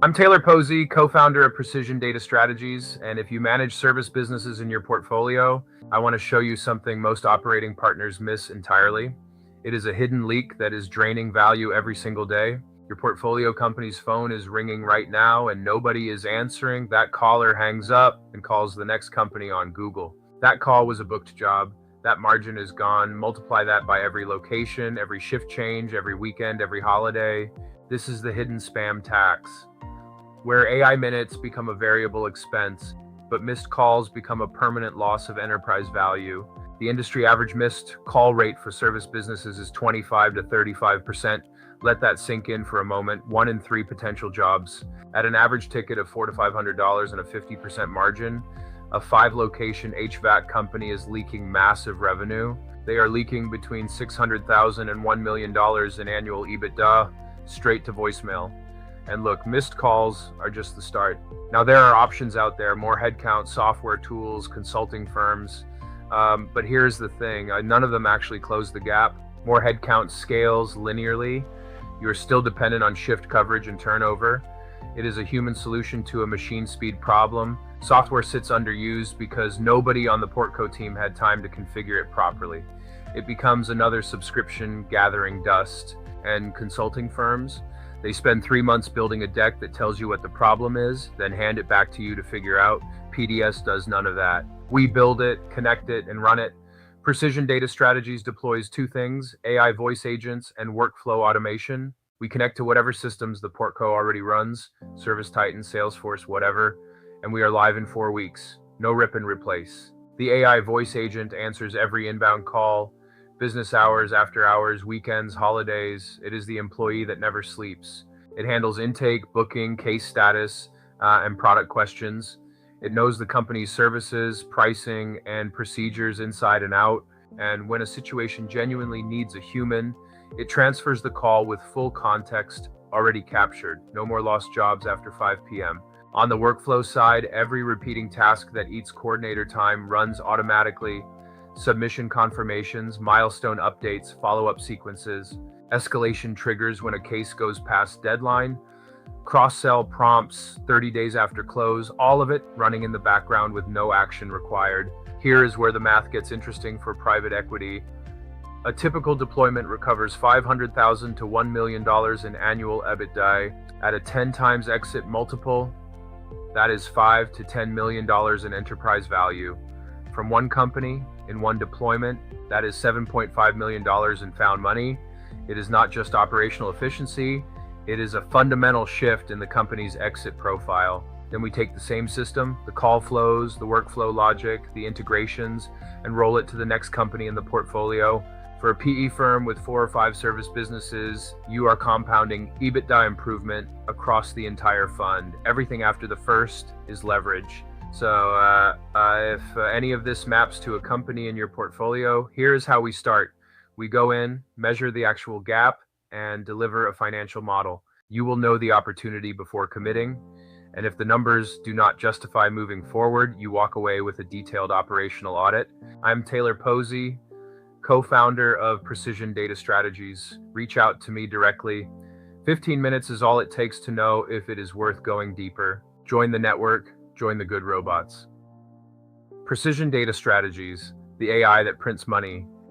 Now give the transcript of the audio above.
I'm Taylor Posey, co-founder of Precision Data Strategies, and if you manage service businesses in your portfolio, I want to show you something most operating partners miss entirely. It is a hidden leak that is draining value every single day. Your portfolio company's phone is ringing right now and nobody is answering. That caller hangs up and calls the next company on Google. That call was a booked job. That margin is gone. Multiply that by every location, every shift change, every weekend, every holiday. This is the hidden spam tax, where AI minutes become a variable expense, but missed calls become a permanent loss of enterprise value. The industry average missed call rate for service businesses is 25 to 35%. Let that sink in for a moment. 1 in 3 potential jobs. At an average ticket of $400 to $500 and a 50% margin, a 5-location HVAC company is leaking massive revenue. They are leaking between $600,000 and $1 million in annual EBITDA straight to voicemail. And look, missed calls are just the start. Now, there are options out there, more headcount, software tools, consulting firms. But here's the thing, none of them actually close the gap. More headcount scales linearly. You are still dependent on shift coverage and turnover. It is a human solution to a machine speed problem. Software sits underused because nobody on the Portco team had time to configure it properly. It becomes another subscription gathering dust. And consulting firms, they spend 3 months building a deck that tells you what the problem is, then hand it back to you to figure out. PDS does none of that. We build it, connect it, and run it. Precision Data Strategies deploys 2 things, AI voice agents and workflow automation. We connect to whatever systems the Portco already runs, ServiceTitan, Salesforce, whatever, and we are live in 4 weeks. No rip and replace. The AI voice agent answers every inbound call, business hours, after hours, weekends, holidays. It is the employee that never sleeps. It handles intake, booking, case status, and product questions. It knows the company's services, pricing, and procedures inside and out. And when a situation genuinely needs a human, it transfers the call with full context already captured. No more lost jobs after 5 p.m. On the workflow side, every repeating task that eats coordinator time runs automatically. Submission confirmations, milestone updates, follow-up sequences, escalation triggers when a case goes past deadline, cross-sell prompts 30 days after close, all of it running in the background with no action required. Here is where the math gets interesting for private equity. A typical deployment recovers $500,000 to $1 million in annual EBITDA. At a 10 times exit multiple, that is $5 to $10 million in enterprise value. From one company, in one deployment, that is $7.5 million in found money. It is not just operational efficiency, it is a fundamental shift in the company's exit profile. Then we take the same system, the call flows, the workflow logic, the integrations, and roll it to the next company in the portfolio. For a PE firm with 4 or 5 service businesses, you are compounding EBITDA improvement across the entire fund. Everything after the first is leverage. So if any of this maps to a company in your portfolio, here's how we start. We go in, measure the actual gap, and deliver a financial model. You will know the opportunity before committing. And if the numbers do not justify moving forward, you walk away with a detailed operational audit. I'm Taylor Posey, co-founder of Precision Data Strategies. Reach out to me directly. 15 minutes is all it takes to know if it is worth going deeper. Join the network. Join the good robots. Precision Data Strategies, the AI that prints money,